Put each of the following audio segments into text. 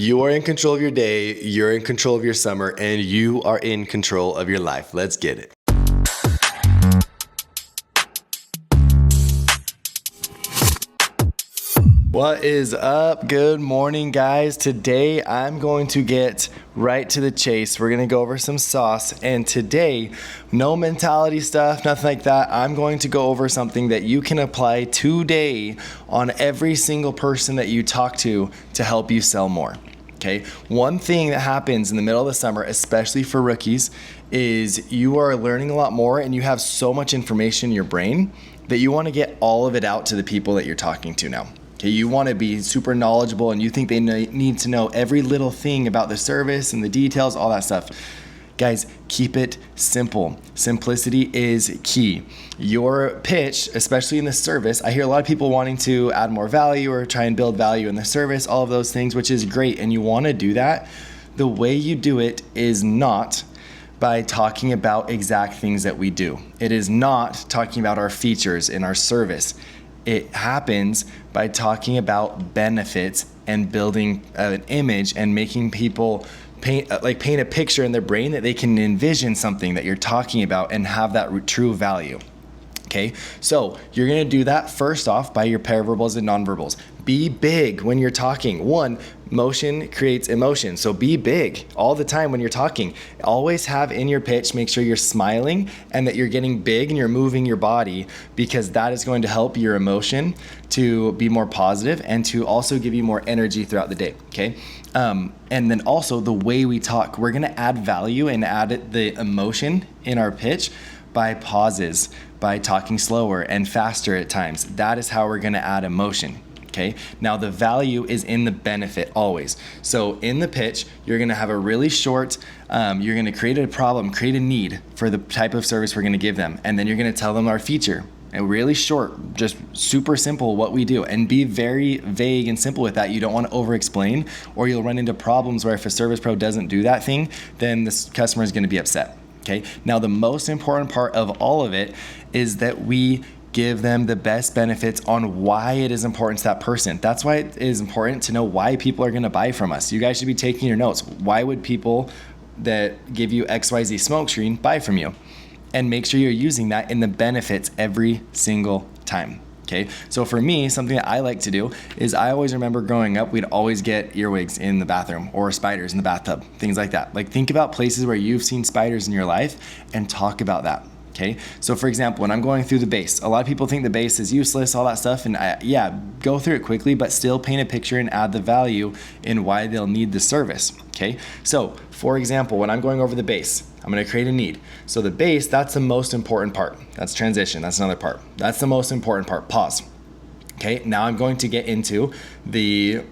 You are in control of your day, you're in control of your summer, and you are in control of your life. Let's get it. What is up? Good morning, guys. Today I'm going to get right to the chase. We're going to go over some sauce, and today, no mentality stuff, nothing like that. I'm going to go over something that you can apply today on every single person that you talk to help you sell more. Okay, one thing that happens in the middle of the summer, especially for rookies, is you are learning a lot more and you have so much information in your brain that you want to get all of it out to the people that you're talking to now. Okay, you want to be super knowledgeable and you think they need to know every little thing about the service and the details, all that stuff. Guys, keep it simple. Simplicity is key. Your pitch, especially in the service, I hear a lot of people wanting to add more value or try and build value in the service, all of those things, which is great, and you want to do that. The way you do it is not by talking about exact things that we do. It is not talking about our features in our service. It happens by talking about benefits and building an image and making people paint a picture in their brain that they can envision something that you're talking about and have that true value. Okay, so you're gonna do that first off by your paraverbals and nonverbals. Be big when you're talking. One, motion creates emotion, so be big all the time when you're talking. Always have in your pitch, make sure you're smiling and that you're getting big and you're moving your body, because that is going to help your emotion to be more positive and to also give you more energy throughout the day, okay? And then also the way we talk, we're gonna add value and add the emotion in our pitch by pauses, by talking slower and faster at times. That is how we're gonna add emotion, okay? Now the value is in the benefit always. So in the pitch, you're gonna have a really short, you're gonna create a problem, create a need for the type of service we're gonna give them. And then you're gonna tell them our feature. And really short, just super simple what we do, and be very vague and simple with that. You don't want to over explain, or you'll run into problems where if a service pro doesn't do that thing, then this customer is going to be upset. Okay. Now the most important part of all of it is that we give them the best benefits on why it is important to that person. That's why it is important to know why people are going to buy from us. You guys should be taking your notes. Why would people that give you XYZ smokescreen buy from you? And make sure you're using that in the benefits every single time, okay? So for me, something that I like to do is I always remember growing up, we'd always get earwigs in the bathroom or spiders in the bathtub, things like that. Like think about places where you've seen spiders in your life and talk about that, okay? So for example, when I'm going through the base, a lot of people think the base is useless, all that stuff, and go through it quickly, but still paint a picture and add the value in why they'll need the service, okay? So for example, when I'm going over the base, I'm gonna create a need. So the base, that's the most important part. That's transition, that's another part. That's the most important part, pause. Okay, now I'm going to get into the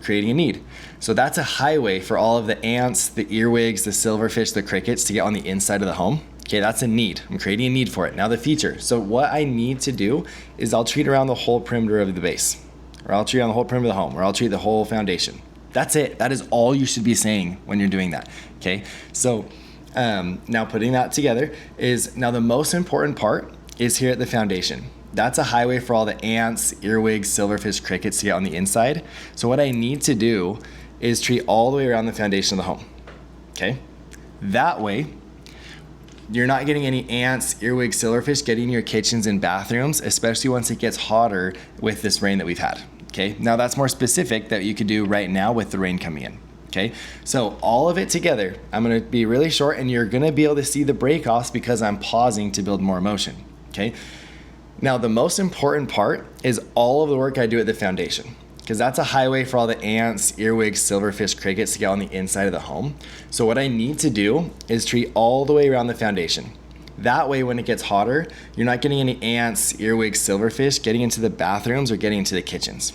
creating a need. So that's a highway for all of the ants, the earwigs, the silverfish, the crickets to get on the inside of the home. Okay, that's a need. I'm creating a need for it. Now the feature. So what I need to do is I'll treat around the whole perimeter of the base, or I'll treat around the whole perimeter of the home, or I'll treat the whole foundation. That's it. That is all you should be saying when you're doing that. Okay, so now putting that together is, now the most important part is here at the foundation. That's a highway for all the ants, earwigs, silverfish, crickets to get on the inside. So what I need to do is treat all the way around the foundation of the home, okay? That way, you're not getting any ants, earwigs, silverfish getting in your kitchens and bathrooms, especially once it gets hotter with this rain that we've had, okay? Now that's more specific that you could do right now with the rain coming in. Okay, so all of it together, I'm gonna be really short and you're gonna be able to see the break-offs because I'm pausing to build more emotion, okay? Now the most important part is all of the work I do at the foundation, because that's a highway for all the ants, earwigs, silverfish, crickets to get on the inside of the home. So what I need to do is treat all the way around the foundation. That way when it gets hotter, you're not getting any ants, earwigs, silverfish getting into the bathrooms or getting into the kitchens.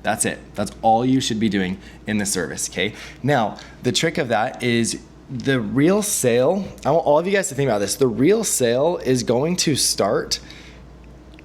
That's it. That's all you should be doing in the service, okay? Now, the trick of that is the real sale. I want all of you guys to think about this. The real sale is going to start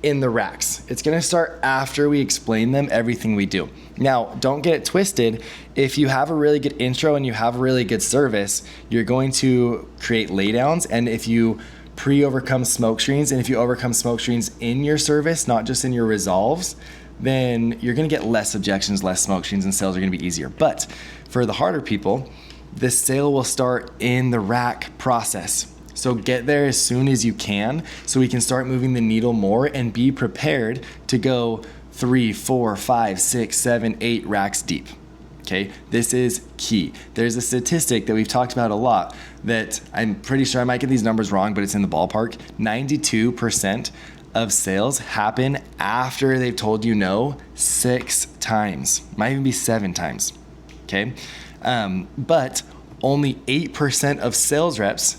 in the racks. It's gonna start after we explain them everything we do. Now, don't get it twisted. If you have a really good intro and you have a really good service, you're going to create laydowns, and if you pre-overcome smoke screens, and if you overcome smoke screens in your service, not just in your resolves, then you're gonna get less objections, less smoke screens, and sales are gonna be easier. But for the harder people, the sale will start in the RAC process. So get there as soon as you can so we can start moving the needle more and be prepared to go 3, 4, 5, 6, 7, 8 racks deep. Okay, this is key. There's a statistic that we've talked about a lot that I'm pretty sure I might get these numbers wrong, but it's in the ballpark. 92% of sales happen after they've told you no 6 times, might even be 7 times. Okay, but only 8% of sales reps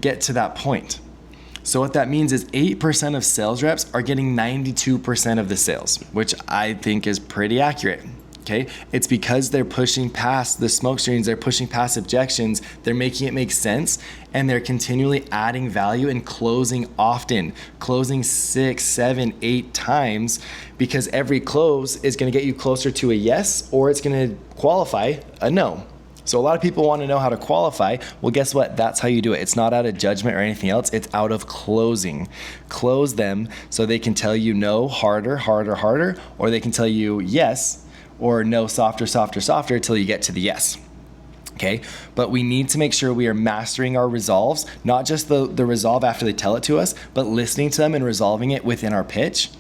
get to that point. So what that means is 8% of sales reps are getting 92% of the sales, which I think is pretty accurate. Okay, it's because they're pushing past the smoke screens, they're pushing past objections, they're making it make sense, and they're continually adding value and closing often, closing 6, 7, 8 times, because every close is gonna get you closer to a yes, or it's gonna qualify a no. So a lot of people want to know how to qualify. Well, guess what? That's how you do it. It's not out of judgment or anything else. It's out of closing. Close them so they can tell you no harder, harder, harder, or they can tell you yes or no softer, softer, softer until you get to the yes. Okay, but we need to make sure we are mastering our resolves, not just the resolve after they tell it to us, but listening to them and resolving it within our pitch.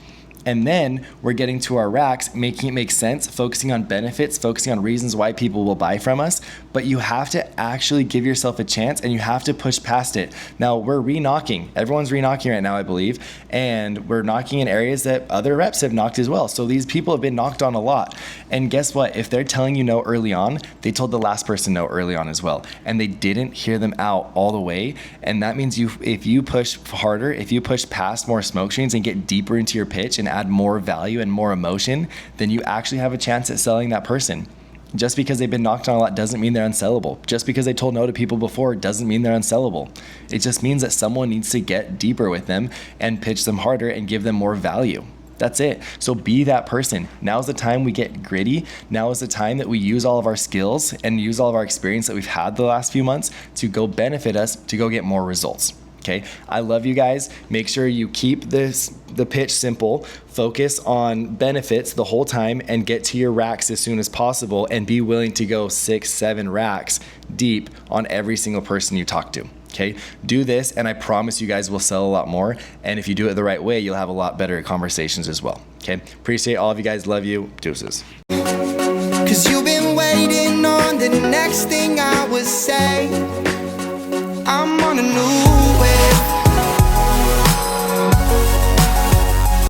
And then we're getting to our racks, making it make sense, focusing on benefits, focusing on reasons why people will buy from us. But you have to actually give yourself a chance and you have to push past it. Now we're re-knocking. Everyone's re-knocking right now, I believe. And we're knocking in areas that other reps have knocked as well. So these people have been knocked on a lot. And guess what? If they're telling you no early on, they told the last person no early on as well. And they didn't hear them out all the way. And that means if you push harder, if you push past more smoke screens and get deeper into your pitch and add more value and more emotion, then you actually have a chance at selling that person. Just because they've been knocked on a lot doesn't mean they're unsellable. Just because they told no to people before doesn't mean they're unsellable. It just means that someone needs to get deeper with them and pitch them harder and give them more value. That's it. So be that person. Now's the time we get gritty. Now is the time that we use all of our skills and use all of our experience that we've had the last few months to go benefit us, to go get more results. Okay, I love you guys. Make sure you keep the pitch simple, focus on benefits the whole time, and get to your racks as soon as possible, and be willing to go 6, 7 racks deep on every single person you talk to. Okay, do this and I promise you guys will sell a lot more. And if you do it the right way, you'll have a lot better conversations as well. Okay, appreciate all of you guys. Love you. Deuces. 'Cause you've been waiting on the next thing I would say. I'm on a new